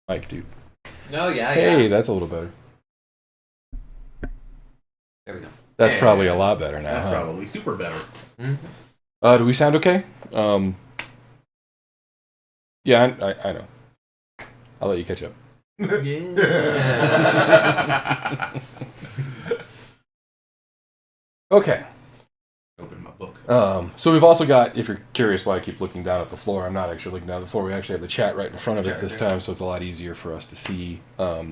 Mike, dude. Oh, yeah, Hey, yeah. that's a little better. There we go. That's probably a lot better now. That's huh? probably super better. Mm-hmm. Do we sound okay? Yeah, I know. I'll let you catch up. Yeah. Okay. Open my book. So we've also got, if you're curious why I keep looking down at the floor, I'm not actually looking down at the floor. We actually have the chat right in front of us this time, so it's a lot easier for us to see. I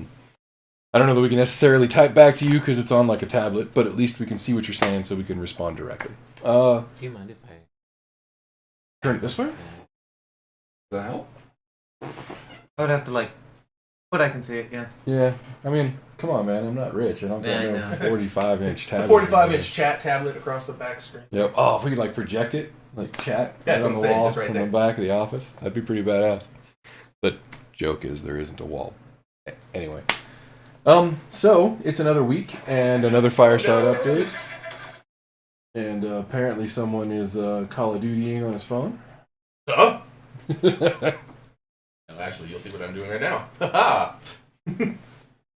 don't know that we can necessarily type back to you because it's on like a tablet, but at least we can see what you're saying so we can respond directly. Do you mind if I Turn it this way? Yeah. Does that help? I would have to but I can see it. Yeah. Yeah. I mean, come on, man. I'm not rich. I don't got Yeah, no I know. 45-inch A tablet. 45-inch chat tablet across the back screen. Yep. Oh, if we could like project it, like chat That's right on what I'm the saying, wall just right in there. the back of the office, that'd be pretty badass. The joke is there isn't a wall. Anyway. So it's another week and another Fireside update. And apparently someone is Call of Dutying on his phone. Huh? No, actually, you'll see what I'm doing right now. Haha.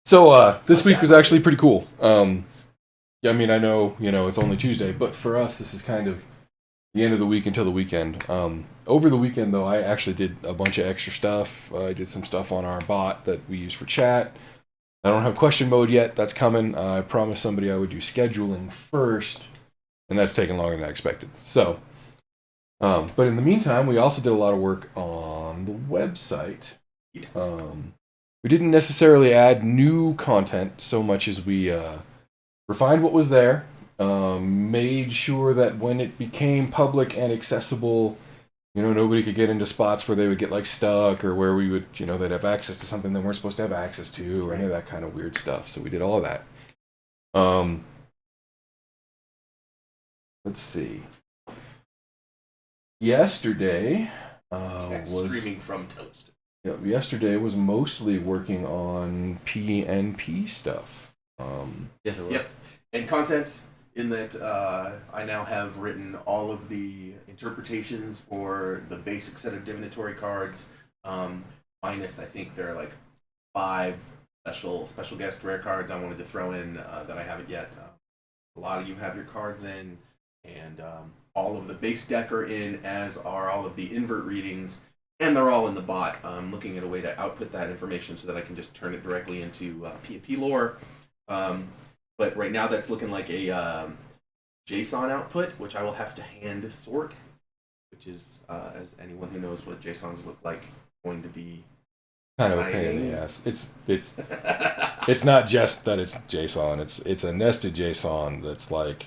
So this week was actually pretty cool. Yeah, I mean, I know, it's only Tuesday, but for us, this is kind of the end of the week until the weekend. Over the weekend, though, I actually did a bunch of extra stuff. I did some stuff on our bot that we use for chat. I don't have question mode yet. That's coming. I promised somebody I would do scheduling first, and that's taken longer than I expected. So, but in the meantime, we also did a lot of work on the website. We didn't necessarily add new content so much as we refined what was there, made sure that when it became public and accessible, nobody could get into spots where they would get like stuck or where we would, they'd have access to something they weren't supposed to have access to or any of that kind of weird stuff. So we did all of that. Let's see. Yesterday was streaming from Toast. yesterday was mostly working on PNP stuff. Yes, it was. Yes, and content in that I now have written all of the interpretations for the basic set of divinatory cards, minus I think there are like 5 special guest rare cards I wanted to throw in that I haven't yet. A lot of you have your cards in, and all of the base deck are in, as are all of the invert readings, and they're all in the bot. I'm looking at a way to output that information so that I can just turn it directly into PNP lore. But right now that's looking like a JSON output, which I will have to hand sort, which is, as anyone who knows what JSONs look like, going to be kind of a pain in the ass. It's not just that it's JSON. It's a nested JSON that's like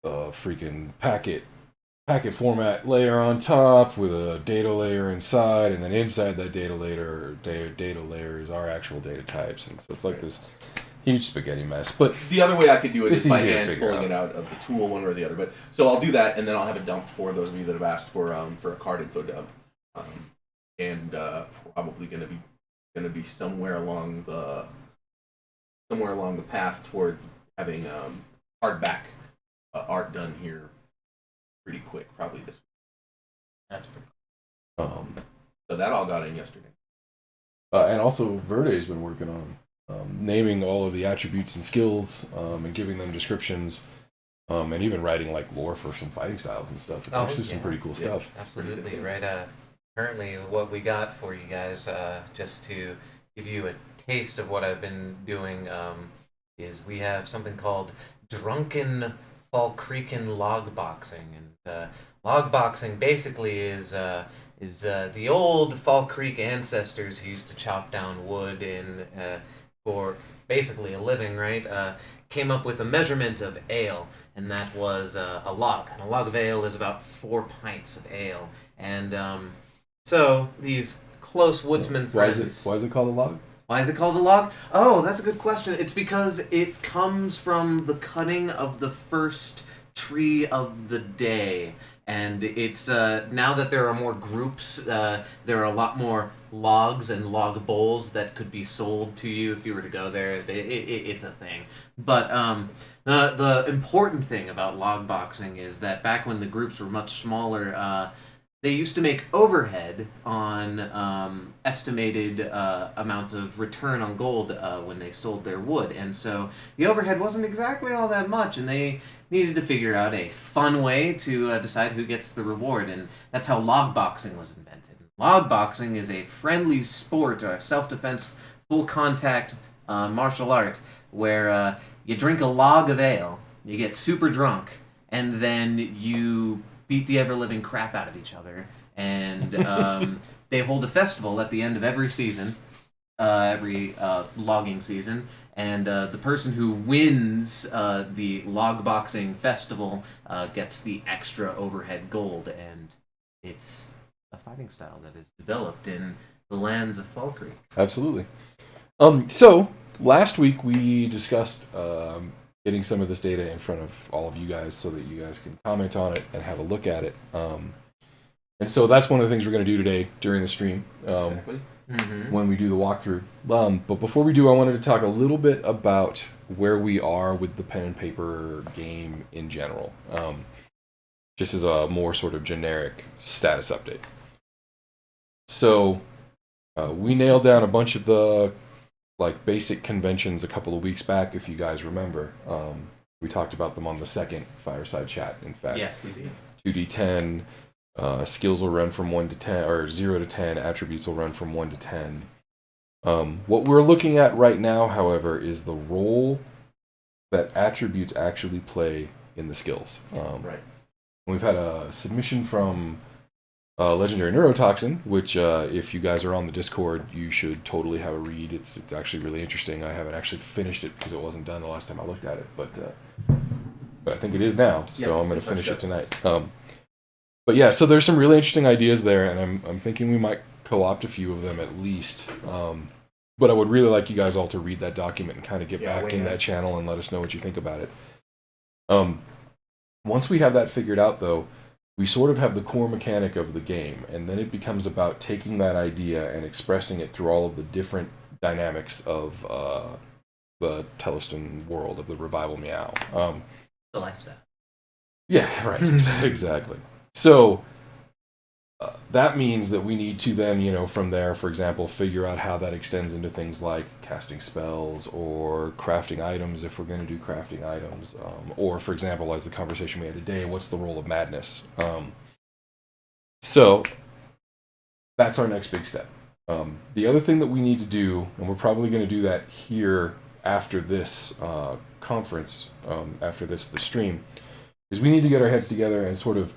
freaking packet format layer on top with a data layer inside, and then inside that data layer is our actual data types, and so it's like this huge spaghetti mess. But the other way I could do it it's is by easier to hand figure pulling out. it out of the tool, one way or the other. But so I'll do that, and then I'll have a dump for those of you that have asked for a card info dump, and probably going to be somewhere along the path towards having hardback art done here pretty quick, probably this week. That's pretty So that all got in yesterday. And also Verde's been working on naming all of the attributes and skills, and giving them descriptions, and even writing like lore for some fighting styles and stuff. It's actually some pretty cool stuff. Absolutely, right. Currently, what we got for you guys, just to give you a taste of what I've been doing, is we have something called Drunken Fall Creekin' Log Boxing. And log boxing basically is the old Fall Creek ancestors who used to chop down wood for basically a living, right? Came up with a measurement of ale, and that was a log. And a log of ale is about 4 pints of ale. And so these close woodsman friends. Why is it called a log? Why is it called a log? Oh, that's a good question. It's because it comes from the cutting of the first tree of the day. And it's now that there are more groups, there are a lot more logs and log bowls that could be sold to you if you were to go there. It's a thing. But the important thing about log boxing is that back when the groups were much smaller, they used to make overhead on estimated amounts of return on gold when they sold their wood. And so the overhead wasn't exactly all that much, and they needed to figure out a fun way to decide who gets the reward. And that's how log boxing was invented. Log boxing is a friendly sport, a self-defense, full-contact martial art, where you drink a log of ale, you get super drunk, and then you beat the ever-living crap out of each other, and they hold a festival at the end of every season, every logging season, and the person who wins the log boxing festival gets the extra overhead gold, and it's a fighting style that is developed in the lands of Fall Creek. Absolutely. So last week we discussed getting some of this data in front of all of you guys so that you guys can comment on it and have a look at it. And so that's one of the things we're going to do today during the stream, Exactly. when we do the walkthrough. But before we do, I wanted to talk a little bit about where we are with the pen and paper game in general, just as a more sort of generic status update. So we nailed down a bunch of the basic conventions a couple of weeks back, if you guys remember. We talked about them on the second Fireside chat, in fact. Yes, we did. 2d10, skills will run from 1 to 10, or 0 to 10, attributes will run from 1 to 10. What we're looking at right now, however, is the role that attributes actually play in the skills. Right. We've had a submission from Legendary Neurotoxin, which if you guys are on the Discord, you should totally have a read. It's actually really interesting. I haven't actually finished it because it wasn't done the last time I looked at it, but I think it is now, so I'm going to finish it tonight. But yeah, so there's some really interesting ideas there, and I'm thinking we might co-opt a few of them at least. But I would really like you guys all to read that document and kind of get back in that channel and let us know what you think about it. Once we have that figured out, though, we sort of have the core mechanic of the game, and then it becomes about taking that idea and expressing it through all of the different dynamics of the Teleston world, of the Revival Meow. The lifestyle. Yeah, right, exactly. So that means that we need to then, from there, for example, figure out how that extends into things like casting spells or crafting items if we're going to do crafting items. Or, for example, as the conversation we had today, what's the role of madness? So that's our next big step. The other thing that we need to do, and we're probably going to do that here after this conference, after the stream, is we need to get our heads together and sort of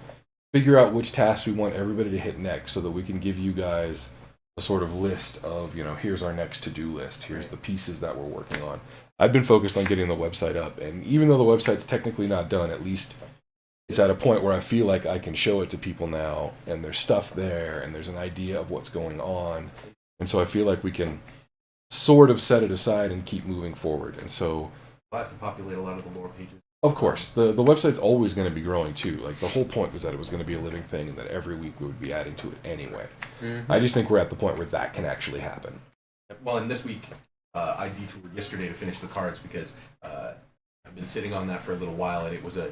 figure out which tasks we want everybody to hit next so that we can give you guys a sort of list of, here's our next to-do list. Here's the pieces that we're working on. I've been focused on getting the website up, and even though the website's technically not done, at least it's at a point where I feel like I can show it to people now, and there's stuff there, and there's an idea of what's going on. And so I feel like we can sort of set it aside and keep moving forward. And so I'll have to populate a lot of the lore pages. Of course, the website's always going to be growing too. Like, the whole point was that it was going to be a living thing and that every week we would be adding to it anyway. Mm-hmm. I just think we're at the point where that can actually happen. Well, and this week, I detoured yesterday to finish the cards because I've been sitting on that for a little while, and it was a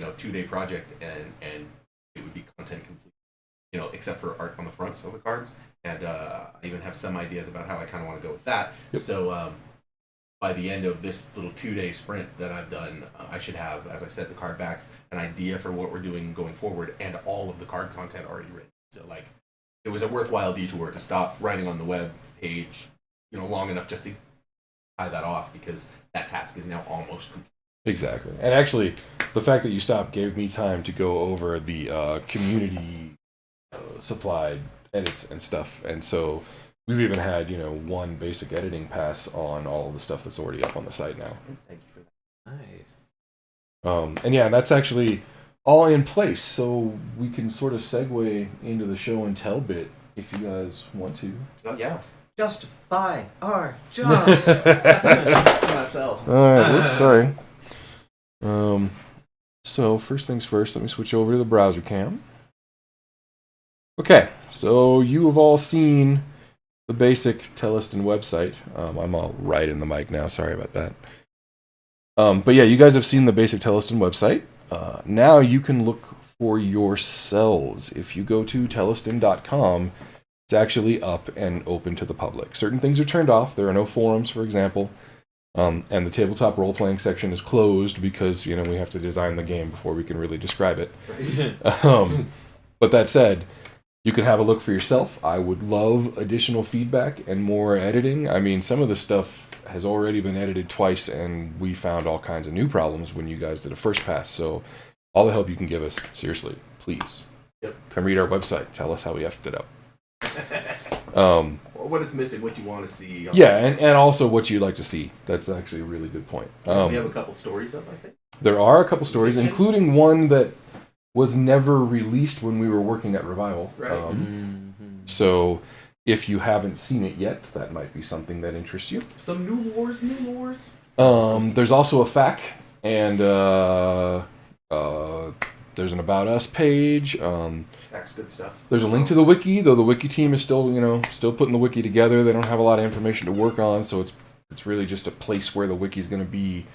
2-day project, and it would be content complete, except for art on the fronts of the cards. And I even have some ideas about how I kind of want to go with that. Yep. So by the end of this little 2-day sprint that I've done, I should have, as I said, the card backs, an idea for what we're doing going forward, and all of the card content already written. So, it was a worthwhile detour to stop writing on the web page, long enough just to tie that off, because that task is now almost complete. Exactly. And actually, the fact that you stopped gave me time to go over the community supplied edits and stuff. And so we've even had, one basic editing pass on all of the stuff that's already up on the site now. Thank you for that. Nice. And yeah, that's actually all in place. So we can sort of segue into the show and tell bit if you guys want to. Oh, yeah. Justify our jobs. Myself. All right. Whoops, sorry. So first things first, let me switch over to the browser cam. Okay, so you have all seen the basic Telestin website. I'm all right in the mic now, sorry about that. But yeah, you guys have seen the basic Telestin website. Now you can look for yourselves. If you go to telestin.com, it's actually up and open to the public. Certain things are turned off. There are no forums, for example. And the tabletop role-playing section is closed because, we have to design the game before we can really describe it. But that said, you can have a look for yourself. I would love additional feedback and more editing. I mean, some of the stuff has already been edited twice, and we found all kinds of new problems when you guys did a first pass. So all the help you can give us, seriously, please. Yep. Come read our website. Tell us how we effed it up. What is missing, what you want to see. Yeah, and also what you'd like to see. That's actually a really good point. We have a couple stories up, I think. There are a couple stories, including one that was never released when we were working at Revival. Right. So if you haven't seen it yet, that might be something that interests you. Some new lores. There's also a FAQ, and there's an About Us page. That's good stuff. There's a link to the wiki, though the wiki team is still, still putting the wiki together. They don't have a lot of information to work on, so it's really just a place where the wiki's going to be.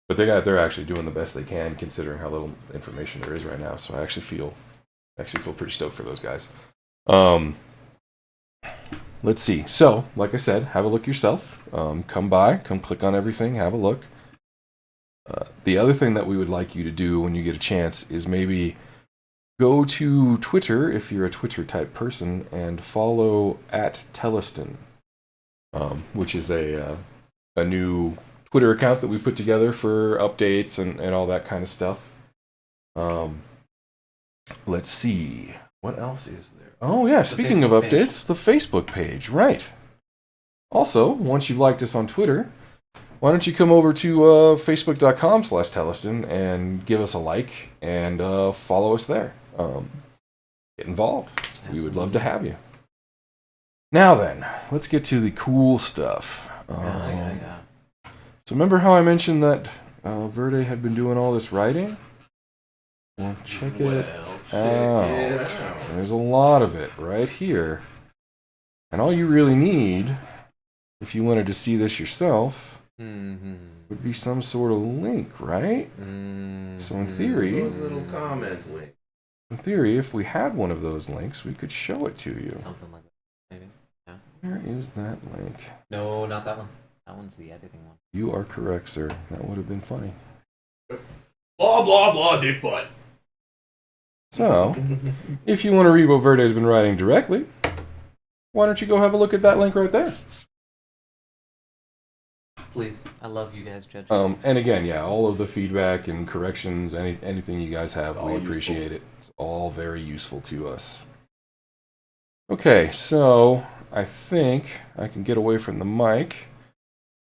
But they're actually doing the best they can considering how little information there is right now. So I actually feel pretty stoked for those guys. Let's see. So, like I said, have a look yourself. Come click on everything, have a look. The other thing that we would like you to do when you get a chance is maybe go to Twitter, if you're a Twitter type person, and follow @Telestin, which is a new Twitter account that we put together for updates and all that kind of stuff. Let's see. What else is there? Oh, yeah, speaking of updates, the Facebook page, right. Also, once you've liked us on Twitter, why don't you come over to facebook.com/Telestin and give us a like and follow us there. Get involved. Absolutely. We would love to have you. Now then, let's get to the cool stuff. So remember how I mentioned that Verde had been doing all this writing? Well, check it out. There's a lot of it right here. And all you really need, if you wanted to see this yourself, would be some sort of link, right? So in theory, little comment link. In theory, if we had one of those links, we could show it to you. Something like that, maybe. Yeah. Where is that link? No, not that one. That one's the editing one. You are correct, sir. That would have been funny. Blah, blah, blah, dick butt. So, if you want to read what Verde's been writing directly, why don't you go have a look at that link right there? Please. I love you guys judging. And again, yeah, all of the feedback and corrections, anything you guys have, we appreciate it. It's all very useful to us. Okay, so I think I can get away from the mic.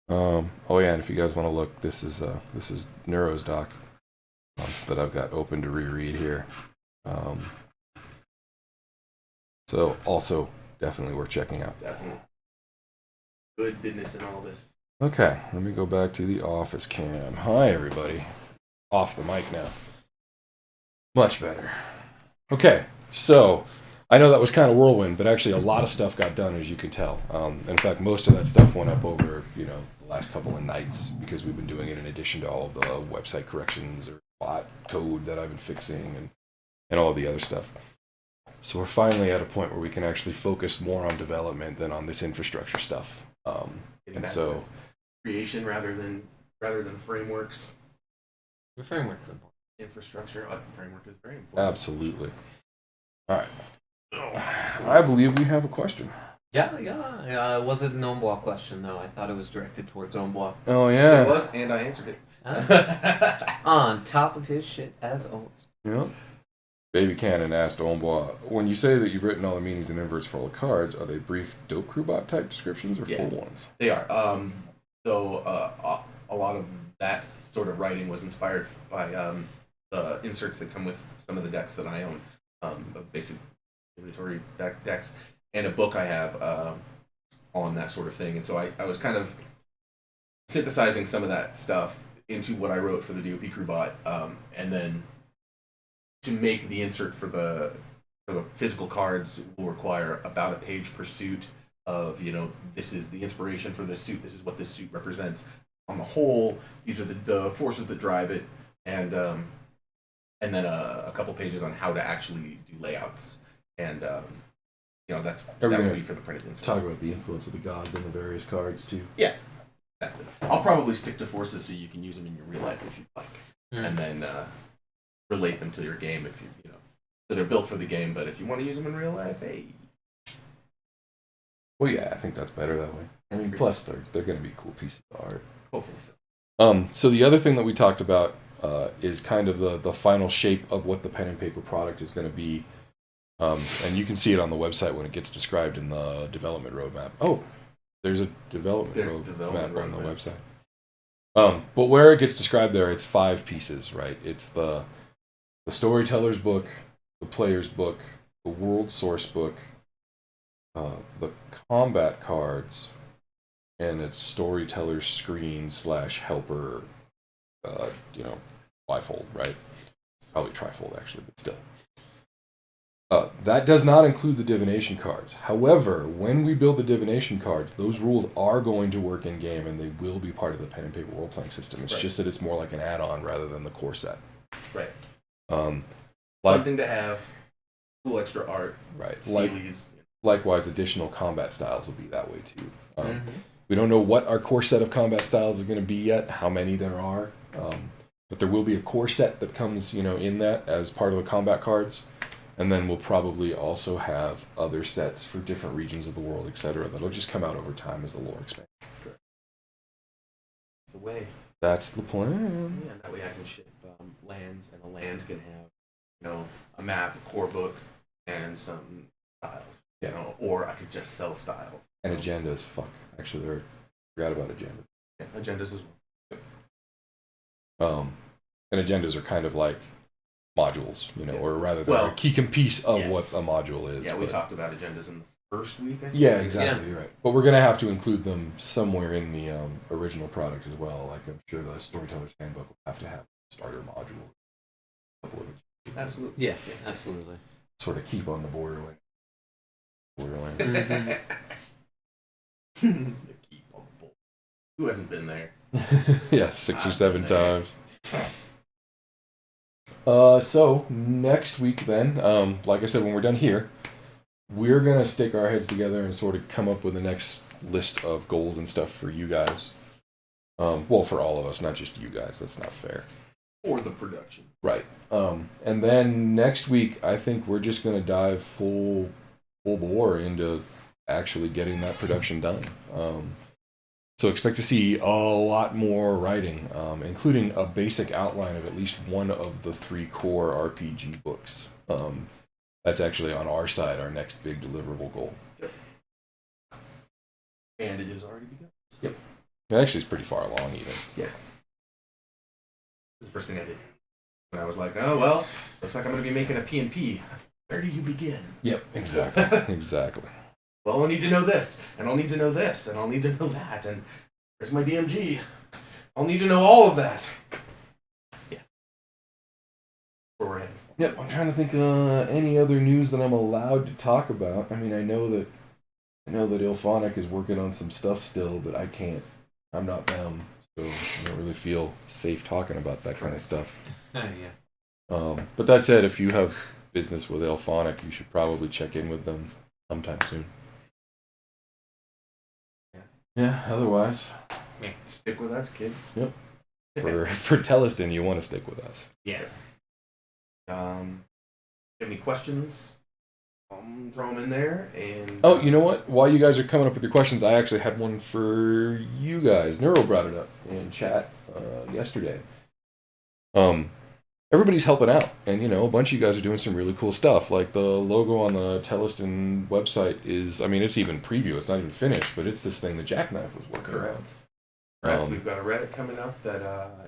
Oh yeah, and if you guys want to look, this is Neuro's doc that I've got open to reread here. So also definitely worth checking out. Definitely. Good business in all this. Okay, let me go back to the office cam. Hi everybody. Off the mic now. Much better. Okay, so I know that was kind of whirlwind, but actually a lot of stuff got done, as you can tell. In fact, most of that stuff went up over, the last couple of nights because we've been doing it in addition to all of the website corrections or bot code that I've been fixing and all of the other stuff. So we're finally at a point where we can actually focus more on development than on this infrastructure stuff. And so creation rather than frameworks. The framework is important. Infrastructure, framework is very important. Absolutely. All right. I believe we have a question. Yeah. It wasn't an Ombois question, though. I thought it was directed towards Ombois. Oh, yeah. It was, and I answered it. On top of his shit, as always. Yep. Baby Cannon asked Ombois, when you say that you've written all the meanings and inverts for all the cards, are they brief dope crew bot type descriptions or full ones? They are. Though a lot of that sort of writing was inspired by the inserts that come with some of the decks that I own, basic inventory decks, and a book I have on that sort of thing. And so I was kind of synthesizing some of that stuff into what I wrote for the DOP crew bot, and then to make the insert for the physical cards will require about a page per suit of, this is the inspiration for this suit, this is what this suit represents. On the whole, these are the forces that drive it, and then a couple pages on how to actually do layouts. And, that would be for the printed insert. Talk about the influence of the gods in the various cards, too. Yeah. Exactly. I'll probably stick to forces so you can use them in your real life if you'd like. And then relate them to your game if you know. So they're built for the game, but if you want to use them in real life, hey. Well, yeah, I think that's better that way. I mean, plus they're going to be cool pieces of art. Hopefully so. So the other thing that we talked about is kind of the final shape of what the pen and paper product is going to be. And you can see it on the website when it gets described in the development roadmap. Oh, there's a development roadmap on the website. But where it gets described there, it's 5 pieces, right? It's the storyteller's book, the player's book, the world source book, the combat cards, and it's storyteller's screen / helper, bifold, right? Probably trifold, actually, but still. That does not include the divination cards. However, when we build the divination cards, those rules are going to work in game, and they will be part of the pen and paper role playing system. It's just that it's more like an add-on rather than the core set. Right. Something to have, cool extra art. Right. Feelies. Likewise, additional combat styles will be that way too. We don't know what our core set of combat styles is going to be yet, how many there are, but there will be a core set that comes, in that as part of the combat cards. And then we'll probably also have other sets for different regions of the world, etc. That'll just come out over time as the lore expands. That's the way. That's the plan. Yeah, that way I can ship lands, and a land can have, a map, a core book, and some styles. Or I could just sell styles. And agendas. Fuck. Actually, I forgot about agendas. Yeah, agendas as well. And agendas are kind of like modules, or rather they're a key piece of what a module is. Yeah, we talked about agendas in the first week, I think. Yeah, exactly, right. But we're going to have to include them somewhere in the original product as well. Like, I'm sure the Storyteller's Handbook will have to have a starter module. A couple of absolutely. Yeah, absolutely. Sort of keep on the borderlands. Who hasn't been there? Yeah, 6 or 7 times. So next week then, like I said, when we're done here, we're going to stick our heads together and sort of come up with the next list of goals and stuff for you guys. Well, for all of us, not just you guys. That's not fair. For the production. Right. And then next week, I think we're just going to dive full bore into actually getting that production done. So expect to see a lot more writing, including a basic outline of at least one of the 3 core RPG books. That's actually on our side, our next big deliverable goal. Yep. And it is already begun. Yep. It actually is pretty far along, even. Yeah. That's the first thing I did. And I was like, oh, well, looks like I'm going to be making a P&P. Where do you begin? Yep, exactly. Exactly. Well, I'll need to know this, and I'll need to know this, and I'll need to know that, and where's my DMG? I'll need to know all of that. Yeah. Where we're heading. Yep, I'm trying to think any other news that I'm allowed to talk about. I mean, I know that Ilphonic is working on some stuff still, but I can't. I'm not them, so I don't really feel safe talking about that kind of stuff. Yeah. But that said, if you have business with Ilphonic, you should probably check in with them sometime soon. Yeah, otherwise. Yeah. Stick with us, kids. Yep. For Teleston, you want to stick with us. Yeah. You have any questions? Throw them in there. And Oh, you know what? While you guys are coming up with your questions, I actually had one for you guys. Neuro brought it up in chat yesterday. Everybody's helping out, and a bunch of you guys are doing some really cool stuff. Like the logo on the Teleston website is, I mean, it's even preview. It's not even finished, but it's this thing that Jackknife was working on. Right, we've got a Reddit coming up that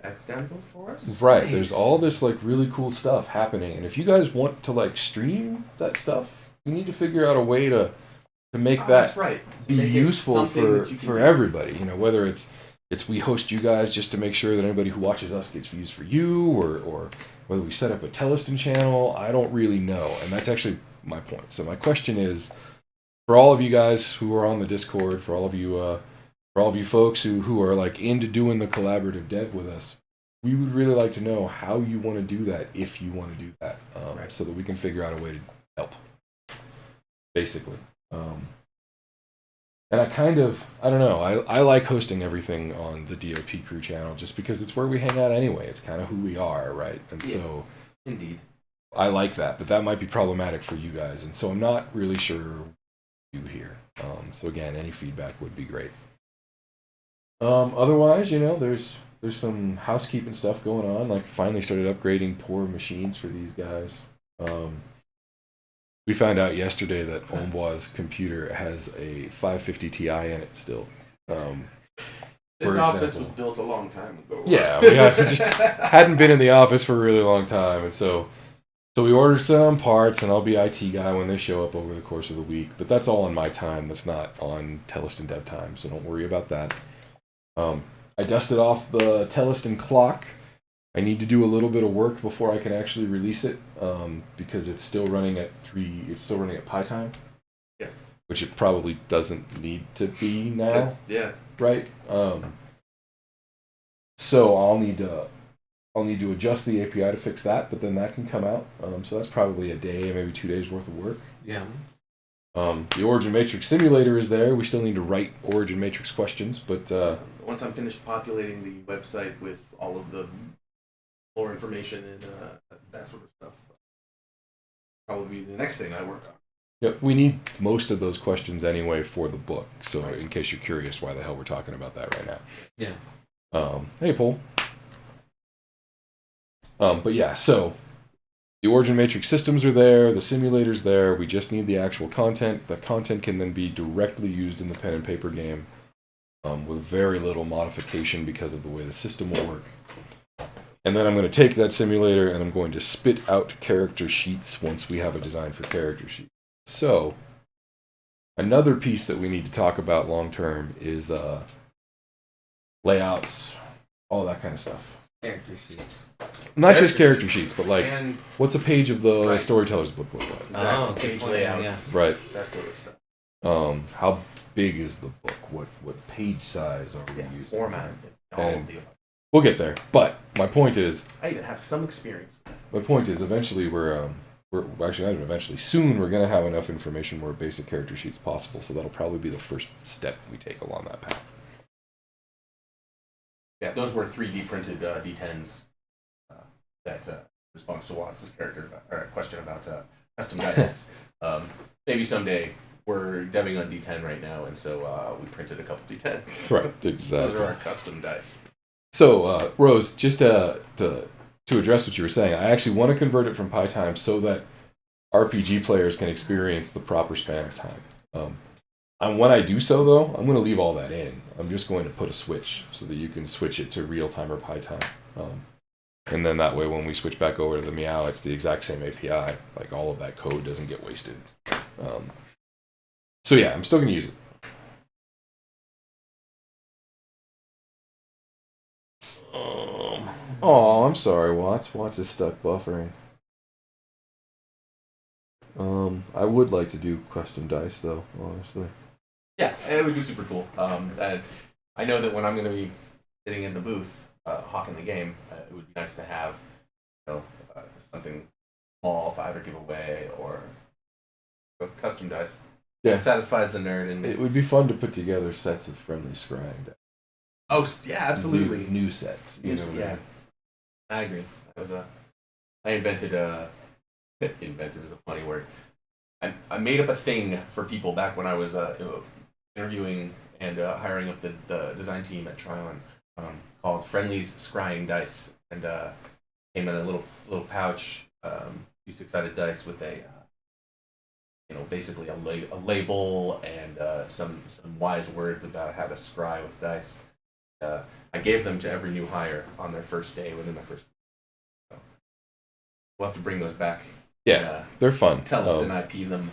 extendable for us. Right, Nice. There's all this like really cool stuff happening, and if you guys want to like stream that stuff, you need to figure out a way to make that That's right. be Make it useful something for that you can for do. everybody. Whether it's we host you guys just to make sure that anybody who watches us gets views for you, or whether we set up a Teleston channel. I don't really know, and that's actually my point. So my question is, for all of you guys who are on the Discord, for all of you folks who are like into doing the collaborative dev with us, we would really like to know how you want to do that, if you want to do that, Right. so that we can figure out a way to help, basically. And I don't know, I like hosting everything on the DOP crew channel just because it's where we hang out anyway. It's kind of who we are, right? And Yeah. so Indeed. I like that, but that might be problematic for you guys. And so I'm not really sure you here. So again, any feedback would be great. Otherwise, there's some housekeeping stuff going on. Like finally started upgrading poor machines for these guys. We found out yesterday that Ombois' computer has a 550 Ti in it still. This For office example. was built a long time ago. Yeah, we just hadn't been in the office for a really long time, and so we ordered some parts, and I'll be IT guy when they show up over the course of the week. But that's all on my time. That's not on Teleston dev time, so don't worry about that. I dusted off the Teleston clock. I need to do a little bit of work before I can actually release it, because it's still running at Pi time. Yeah. Which it probably doesn't need to be now. Yeah. Right. So I'll need to adjust the API to fix that, but then that can come out. So that's probably a day, maybe 2 days worth of work. Yeah. The Origin Matrix simulator is there. We still need to write Origin Matrix questions, but Once I'm finished populating the website with all of the lore information and that sort of stuff, probably be the next thing I work on. yep, we need most of those questions anyway for the book. So in case you're curious why the hell we're talking about that right now. Yeah. Hey, Paul. But yeah, so the Origin Matrix systems are there, the simulator's there, we just need the actual content. The content can then be directly used in the pen and paper game with very little modification because of the way the system will work. And then I'm going to take that simulator and I'm going to spit out character sheets once we have a design for character sheets. So, another piece that we need to talk about long term is layouts, all that kind of stuff. Character sheets. Not just Character character sheets. sheets, but like, And what's a page of the Right. storyteller's book look like? Oh, page good point, yeah, layouts, Right. that sort of stuff. How big is the book? What page size are we Yeah, using? format. All And- of the above. We'll get there. But my point is, I even have some experience with eventually we're actually not even eventually, soon we're gonna have enough information where basic character sheets possible. So that'll probably be the first step we take along that path. Yeah, those were 3D printed D10s. That response to Watts' question about custom dice. Maybe someday we're deving on D10 right now, and so we printed a couple D10s. Right, exactly. Those are our custom dice. So, Rose, just to address what you were saying, I actually want to convert it from Pi time so that RPG players can experience the proper span of time. And when I do so, though, I'm going to leave all that in. I'm just going to put a switch so that you can switch it to real time or Pi time. And then that way, when we switch back over to the Meow, it's the exact same API. Like, all of that code doesn't get wasted. So yeah, I'm still going to use it. Oh, I'm sorry, Watts. Watts is stuck buffering. I would like to do custom dice, though, honestly. Yeah, it would be super cool. I know that when I'm going to be sitting in the booth, hawking the game, it would be nice to have, something small to either give away or custom dice. Yeah, it satisfies the nerd, and it would be fun to put together sets of friendly scrying. Oh yeah, absolutely. New sets. Yeah, I agree. That was I invented invented is a funny word. I made up a thing for people back when I was interviewing and hiring up the design team at Tryon, called Friendly's Scrying Dice, and came in a little pouch, 2 6-sided dice with a basically a label and some wise words about how to scry with dice. I gave them to every new hire on their first day within the first. So we'll have to bring those back. Yeah, they're fun. Tell us to IP them.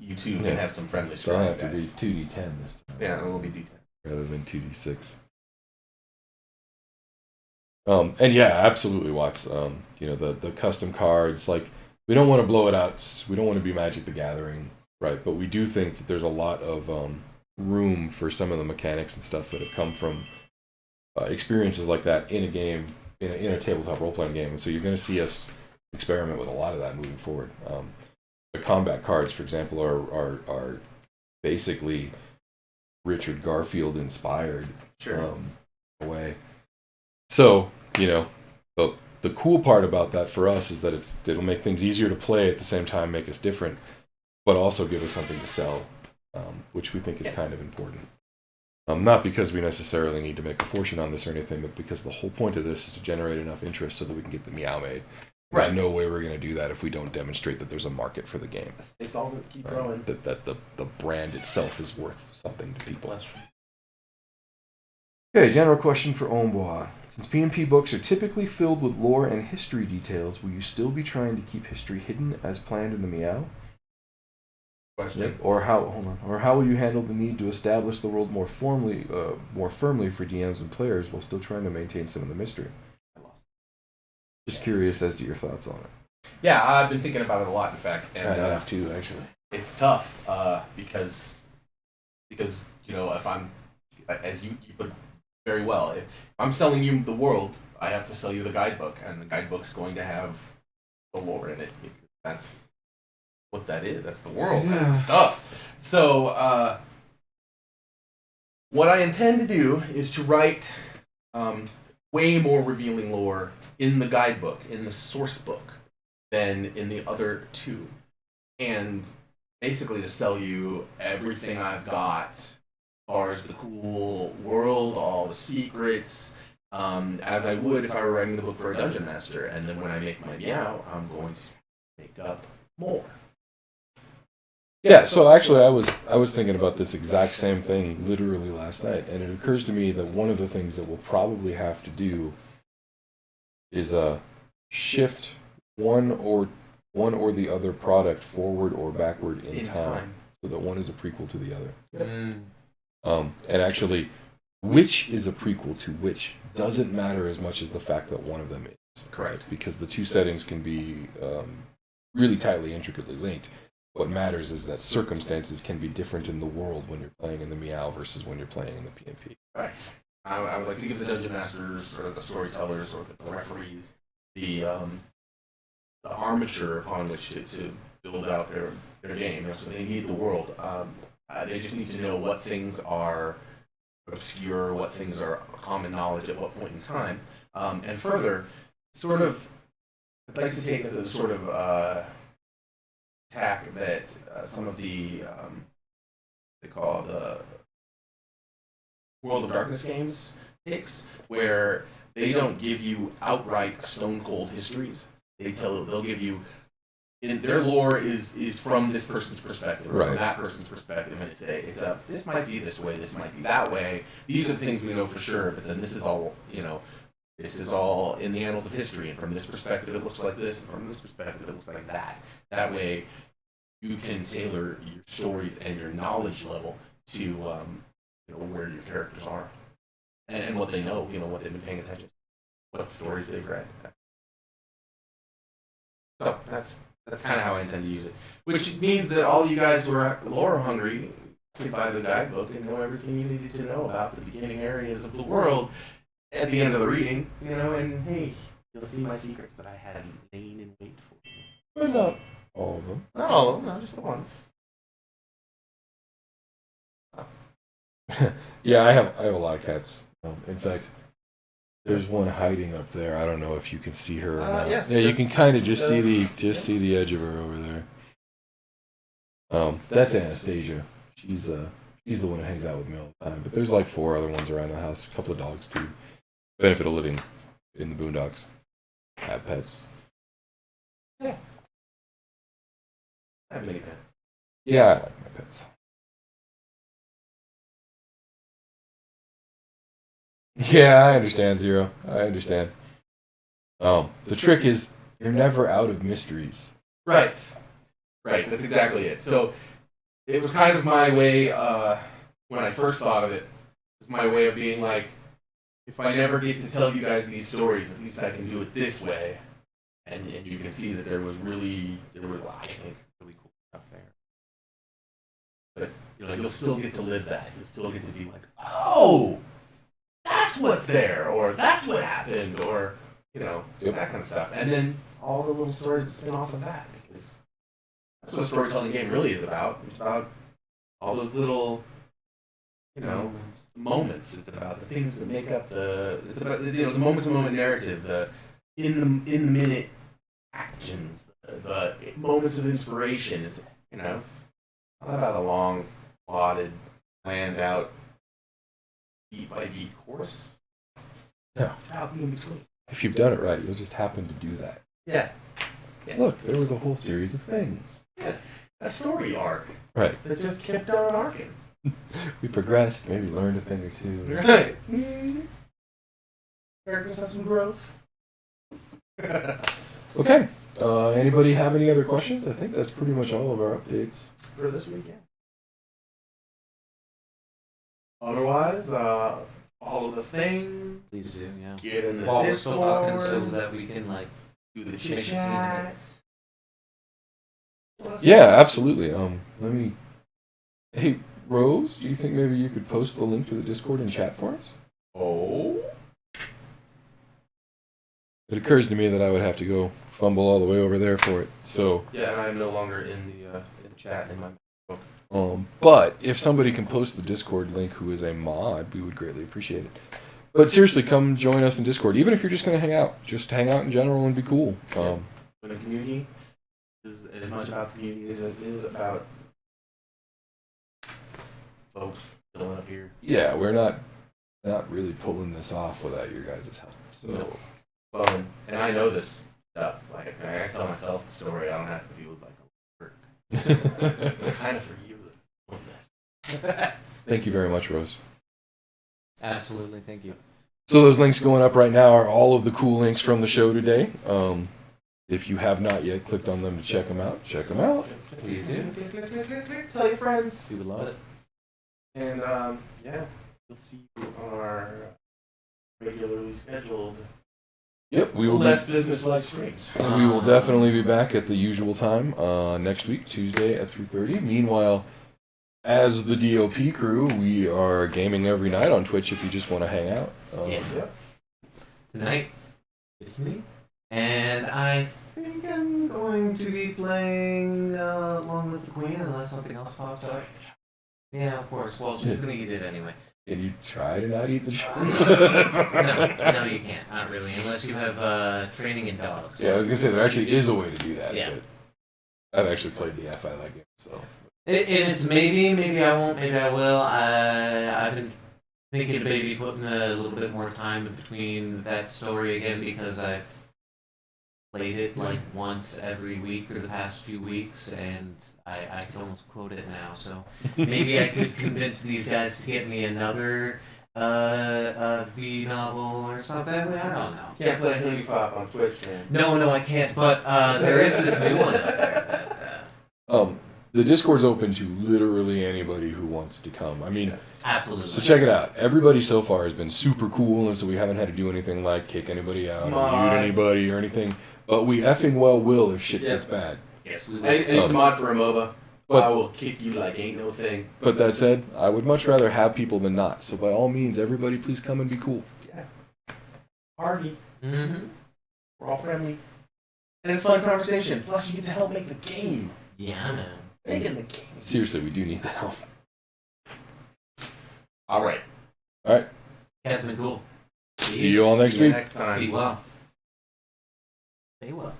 You two can have some friendly scrying. They'll have to guys. be 2d10 this time. Yeah, it'll be D10 rather than 2d6. And yeah, absolutely, Watts. The custom cards, like, we don't want to blow it out. We don't want to be Magic the Gathering, right? But we do think that there's a lot of room for some of the mechanics and stuff that have come from experiences like that in a game, in a tabletop role-playing game. And so you're going to see us experiment with a lot of that moving forward. The combat cards, for example, are basically Richard Garfield inspired. Sure. Way. So, the cool part about that for us is that it'll make things easier to play, at the same time make us different, but also give us something to sell, which we think is kind of important. Not because we necessarily need to make a fortune on this or anything, but because the whole point of this is to generate enough interest so that we can get the Meow made. There's no way we're going to do that if we don't demonstrate that there's a market for the game. Stay solvent, keep growing. That the brand itself is worth something to people. Okay, general question for Ombois. Since P&P books are typically filled with lore and history details, will you still be trying to keep history hidden as planned in the Meow? Question. Yep. Or how will you handle the need to establish the world more firmly for DMs and players while still trying to maintain some of the mystery? Just curious as to your thoughts on it. Yeah, I've been thinking about it a lot, in fact. And I have too, actually. It's tough because if I'm, as you put very well, if I'm selling you the world, I have to sell you the guidebook, and the guidebook's going to have the lore in it. That's what that is. That's the world. Yeah. That's the stuff. So what I intend to do is to write way more revealing lore in the guidebook, in the source book, than in the other two. And basically to sell you everything I've got as far as the cool world, all the secrets, as I would if I were writing the book for a dungeon master. And then when I make my Meow, I'm going to make up more. Yeah, so actually I was thinking about this exact same thing literally last night, and it occurs to me that one of the things that we'll probably have to do is shift one or the other product forward or backward in time, so that one is a prequel to the other. And actually, which is a prequel to which doesn't matter as much as the fact that one of them is. Correct. Because the two settings can be really tightly, intricately linked. What matters is that circumstances can be different in the world when you're playing in the Meow versus when you're playing in the P&P. Right. I would like to give the dungeon masters, or the storytellers, or the referees, the armature upon which to build out their game. So they need the world. They just need to know what things are obscure, what things are common knowledge at what point in time. And further, I'd like to take the sort of tack that some of the they call the World of Darkness games takes, where they don't give you outright stone cold histories. They'll give you, in their lore is from this person's perspective, Right. from that person's perspective, and it's a this might be this way, this might be that way. These are the things we know for sure, but then this is all this is all in the annals of history, and from this perspective it looks like this, and from this perspective it looks like that. That way, you can tailor your stories and your knowledge level to where your characters are and what they know, what they've been paying attention to, what stories they've read. So that's kind of how I intend to use it. Which means that all you guys who are lore hungry could buy the guidebook and know everything you needed to know about the beginning areas of the world at the end of the reading, and hey, you'll see my secrets that I had lain in wait for you. But not all of them. Not all of them, no, just the ones. Yeah, I have a lot of cats. In fact, there's one hiding up there. I don't know if you can see her or not. Yes, yeah, you can kind of just see the edge of her over there. That's Anastasia. She's the one who hangs out with me all the time. But there's like 4 other ones around the house. A couple of dogs too. Benefit of living in the boondocks. Have pets. Yeah. I have many pets. Yeah, I like my pets. Yeah, I understand, Zero. I understand. The trick is you're never out of mysteries. Right. That's exactly it. So it was kind of my way when I first thought of it. It was my way of being like, if I never get to tell you guys these stories, at least I can do it this way. And you can see that there was I think, really cool stuff there. But you'll still get to live that. You'll still get to be like, oh, that's what's there, or that's what happened, or that kind of stuff. And then all the little stories that spin off of that, because that's what a storytelling game really is about. It's about all those little, moments. It's about the things that make up it's about the moment-to-moment narrative, the in the minute actions, the moments of inspiration. It's not about a long, plotted, planned out, beat by beat course. No. It's about the in between. If you've done it right, you'll just happen to do that. Yeah. Look, there was a whole series of things. Yes. A story arc. Right. That just kept on arcing. We progressed, maybe learned a thing or two. Right. Characters have some growth. Okay. Anybody have any other questions? I think that's pretty much all of our updates for this weekend. Otherwise, follow the thing. Please do, yeah. Get in the While we're Discord. still talking, so that we can do the make chit a scene. chat. Yeah, absolutely. Hey, Rose, do you think maybe you could post the link to the Discord in chat for us? Oh. It occurs to me that I would have to go fumble all the way over there for it. So, Yeah, and I'm no longer in the chat in my book. but if somebody can post the Discord link who is a mod, we would greatly appreciate it. But seriously, come join us in Discord, even if you're just going to hang out. Just hang out in general and be cool. The community is as much about the community as it is about folks filling up here. Yeah, we're not really pulling this off without your guys' help. So. No. Well, and I know this stuff. Like, I tell myself the story. I don't have to deal with work. It's kind of for you that this. Thank you very much, Rose. Absolutely, thank you. So those links going up right now are all of the cool links from the show today. If you have not yet clicked on them to check them out, check them out. Please do. Click. Tell your friends. We would love it. And you'll see you on our regularly scheduled. Yep, we will less business-like streams. And we will definitely be back at the usual time next week, Tuesday at 3:30. Meanwhile, as the DOP crew, we are gaming every night on Twitch if you just want to hang out. Tonight, it's me. And I think I'm going to be playing along with the Queen unless something else pops up. Yeah, of course. Well, she's going to eat it anyway. Can you try to not eat the No, you can't. Not really, unless you have training in dogs. Yeah, I was gonna say there actually is a way to do that. Yeah. But I've actually played the F. I like it. So. And it's maybe I won't, maybe I will. I've been thinking of maybe putting a little bit more time in between that story again because I've played it like once every week for the past few weeks, and I could almost quote it now. So maybe I could convince these guys to get me another V novel or something. I don't know. Can't play Honey Pop on Twitch, man. No, I can't. But there is this new one out there that. The Discord's open to literally anybody who wants to come. I mean, Absolutely. So check it out. Everybody so far has been super cool, and so we haven't had to do anything like kick anybody out or mute anybody or anything. But we effing well will if shit gets bad. Yes, we will. I used to mod for a MOBA. But I will kick you like ain't no thing. But that said, I would much rather have people than not. So by all means, everybody please come and be cool. Yeah. Party. Mm-hmm. We're all friendly. And it's a fun conversation. Plus you get to help make the game. Yeah, man. Making the game. Seriously, we do need the help. Alright. Alright. Guys, been cool. See you all next week. Next time. Be well. Stay well.